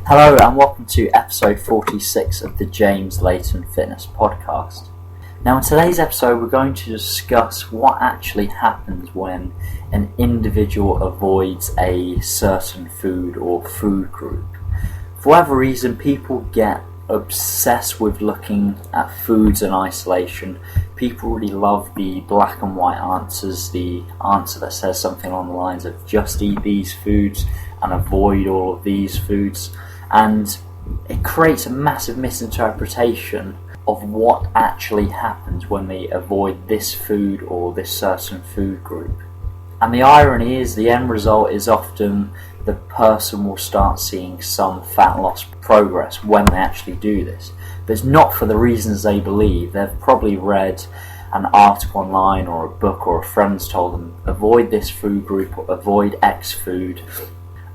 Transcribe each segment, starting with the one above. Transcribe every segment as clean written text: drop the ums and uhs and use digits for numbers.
Hello and welcome to episode 46 of the Layton Fitness podcast. Now in today's episode we're going to discuss what actually happens when an individual avoids a certain food or food group. For whatever reason, people get obsessed with looking at foods in isolation. People really love the black and white answers, the answer that says something along the lines of just eat these foods and avoid all of these foods. And it creates a massive misinterpretation of what actually happens when they avoid this food or this certain food group. And the irony is the end result is often the person will start seeing some fat loss progress when they actually do this. But it's not for the reasons they believe. They've probably read an article online or a book or a friend's told them avoid this food group or avoid X food.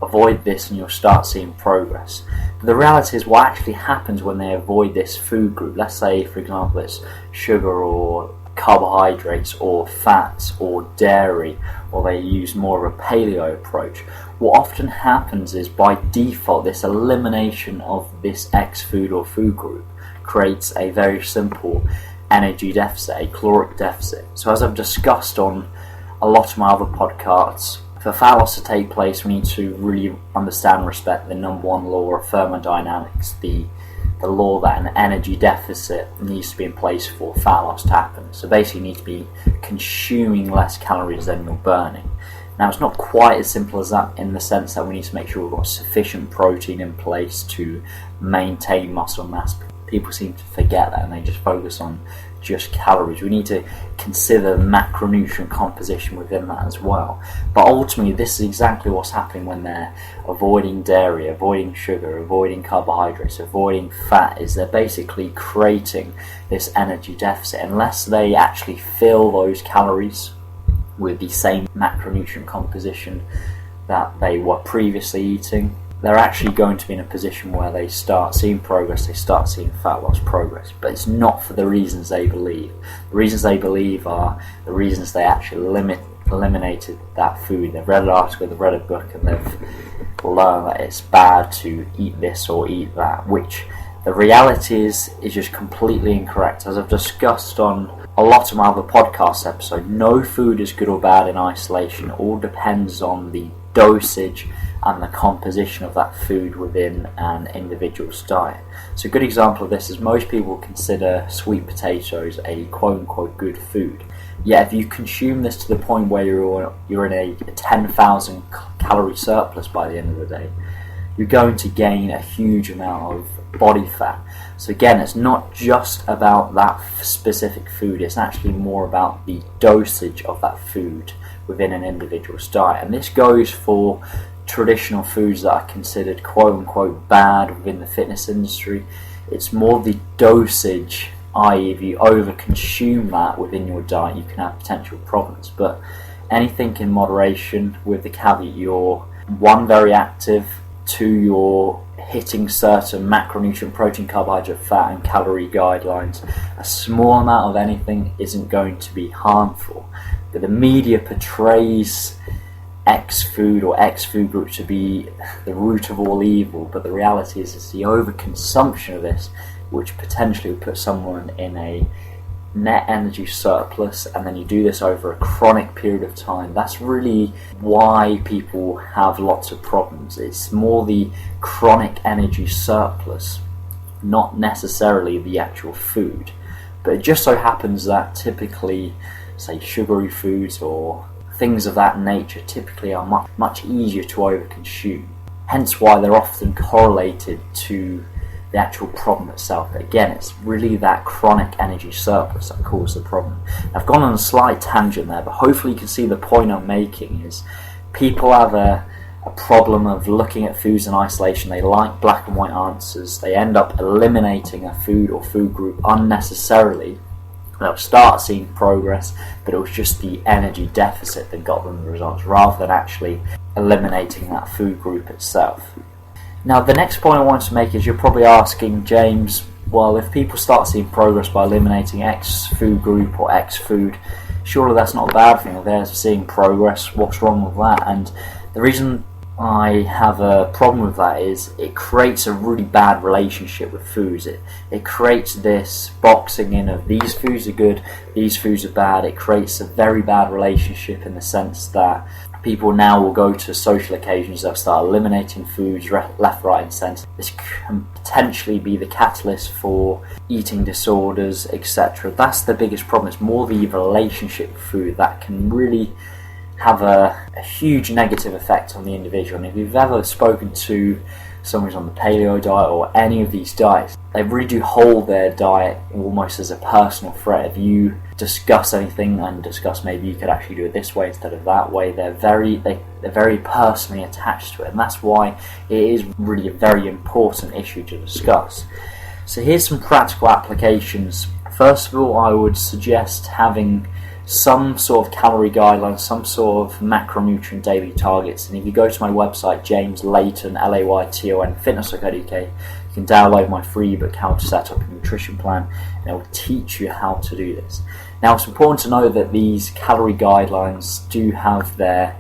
Avoid this and you'll start seeing progress. But the reality is what actually happens when they avoid this food group. Let's say, for example, it's sugar or carbohydrates or fats or dairy, or they use more of a paleo approach. What often happens is by default this elimination of this X food or food group creates a very simple energy deficit, a caloric deficit. So as I've discussed on a lot of my other podcasts, for fat loss to take place, we need to really understand and respect the number one law of thermodynamics, the law that an energy deficit needs to be in place for fat loss to happen. So basically you need to be consuming less calories than you're burning. Now it's not quite as simple as that in the sense that we need to make sure we've got sufficient protein in place to maintain muscle mass. People seem to forget that and they just focus on just calories. We need to consider macronutrient composition within that as well. But ultimately this is exactly what's happening when they're avoiding dairy, avoiding sugar, avoiding carbohydrates, avoiding fat, is they're basically creating this energy deficit. Unless they actually fill those calories with the same macronutrient composition that they were previously eating, they're actually going to be in a position where they start seeing progress, they start seeing fat loss progress. But it's not for the reasons they believe. The reasons they believe are the reasons they actually eliminated that food. They've read an article, they've read a book, and they've learned that it's bad to eat this or eat that, which the reality is just completely incorrect. As I've discussed on a lot of my other podcast episodes, no food is good or bad in isolation. It all depends on the dosage and the composition of that food within an individual's diet. So a good example of this is most people consider sweet potatoes a quote-unquote good food. Yet if you consume this to the point where you're in a 10,000 calorie surplus by the end of the day, you're going to gain a huge amount of body fat. So again, it's not just about that specific food, it's actually more about the dosage of that food within an individual's diet. And this goes for traditional foods that are considered quote-unquote bad within the fitness industry. It's more the dosage, i.e. if you over-consume that within your diet, you can have potential problems. But anything in moderation, with the caveat you're, one, very active, two, you're hitting certain macronutrient, protein, carbohydrate, fat and calorie guidelines. A small amount of anything isn't going to be harmful. But the media portrays X food or X food group to be the root of all evil, but the reality is it's the overconsumption of this which potentially would put someone in a net energy surplus, and then you do this over a chronic period of time. That's really why people have lots of problems. It's more the chronic energy surplus, not necessarily the actual food. But it just so happens that typically, say, sugary foods or things of that nature typically are much easier to overconsume. Hence why they're often correlated to the actual problem itself. But again, it's really that chronic energy surplus that causes the problem. I've gone on a slight tangent there, but hopefully you can see the point I'm making is people have a problem of looking at foods in isolation. They like black and white answers. They end up eliminating a food or food group unnecessarily. They'll start seeing progress, but it was just the energy deficit that got them the results rather than actually eliminating that food group itself. Now the next point I wanted to make is you're probably asking, James, well, if people start seeing progress by eliminating X food group or X food, surely that's not a bad thing. If they're seeing progress, what's wrong with that? And the reason I have a problem with that is it creates a really bad relationship with foods. It creates this boxing in of these foods are good, these foods are bad. It creates a very bad relationship in the sense that people now will go to social occasions, they'll start eliminating foods left, right and centre. This can potentially be the catalyst for eating disorders, etc. That's the biggest problem. It's more the relationship with food that can really have a huge negative effect on the individual. And if you've ever spoken to someone who's on the paleo diet or any of these diets, they really do hold their diet almost as a personal threat. If you discuss anything and discuss maybe you could actually do it this way instead of that way, they're very personally attached to it, and that's why it is really a very important issue to discuss. So here's some practical applications. First of all, I would suggest having some sort of calorie guidelines, some sort of macronutrient daily targets. And if you go to my website, James Layton, Layton Fitness.co.uk, you can download my free ebook, How to Set Up a Nutrition Plan, and it will teach you how to do this. Now, it's important to know that these calorie guidelines do have their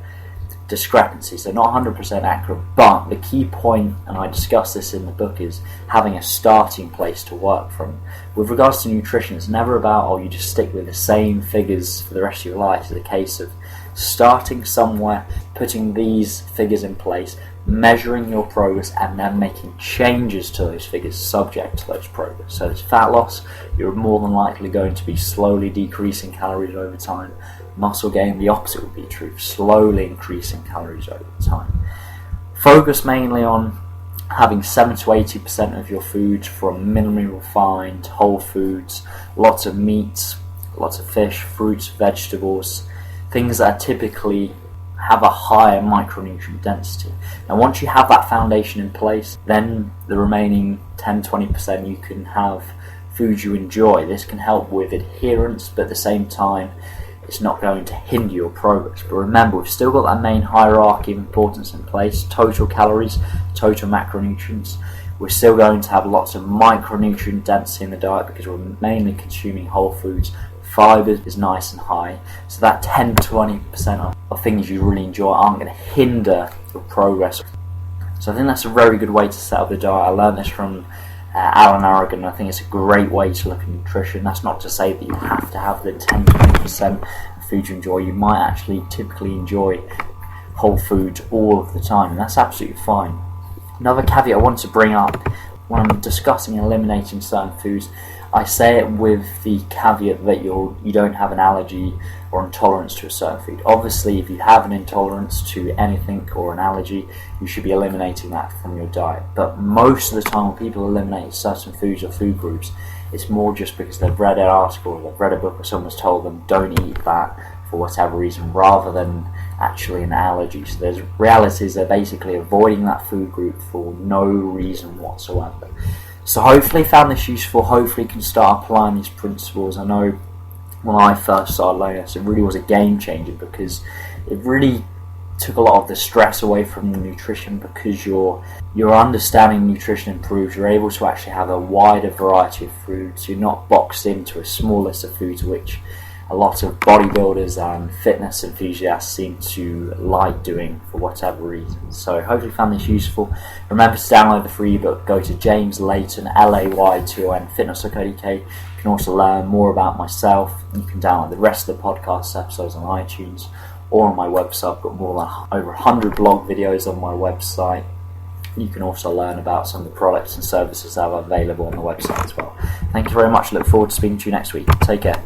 discrepancies. They're not 100% accurate, but the key point, and I discuss this in the book, is having a starting place to work from. With regards to nutrition, it's never about, you just stick with the same figures for the rest of your life. It's a case of starting somewhere, putting these figures in place, measuring your progress, and then making changes to those figures subject to those progress. So it's fat loss, you're more than likely going to be slowly decreasing calories over time. Muscle gain, the opposite would be true, slowly increasing calories over time. Focus mainly on having 7 to 80% of your food from minimally refined whole foods, lots of meats, lots of fish, fruits, vegetables, things that are typically have a higher micronutrient density. Now once you have that foundation in place, then the remaining 10-20% you can have foods you enjoy. This can help with adherence, but at the same time it's not going to hinder your progress. But remember, we've still got that main hierarchy of importance in place: total calories, total macronutrients. We're still going to have lots of micronutrient density in the diet because we're mainly consuming whole foods. Fibre is nice and high, so that 10-20% of things you really enjoy aren't going to hinder your progress. So I think that's a very good way to set up the diet. I learned this from Alan Aragon. I think it's a great way to look at nutrition. That's not to say that you have to have the 10-20% of food you enjoy. You might actually typically enjoy whole foods all of the time, and that's absolutely fine. Another caveat I want to bring up when I'm discussing eliminating certain foods, I say it with the caveat that you don't have an allergy or intolerance to a certain food. Obviously, if you have an intolerance to anything or an allergy, you should be eliminating that from your diet. But most of the time when people eliminate certain foods or food groups, it's more just because they've read an article or they've read a book or someone's told them don't eat that for whatever reason, rather than actually an allergy. So there's realities they're basically avoiding that food group for no reason whatsoever. So hopefully you found this useful, hopefully you can start applying these principles. I know when I first started learning this, it really was a game changer because it really took a lot of the stress away from the nutrition, because your understanding of nutrition improves. You're able to actually have a wider variety of foods. You're not boxed into a small list of foods, which a lot of bodybuilders and fitness enthusiasts seem to like doing for whatever reason. So hopefully you found this useful. Remember to download the free ebook. Go to James Layton, Layton Fitness.co.uk. You can also learn more about myself. You can download the rest of the podcast episodes on iTunes or on my website. I've got more than over 100 blog videos on my website. You can also learn about some of the products and services that are available on the website as well. Thank you very much. I look forward to speaking to you next week. Take care.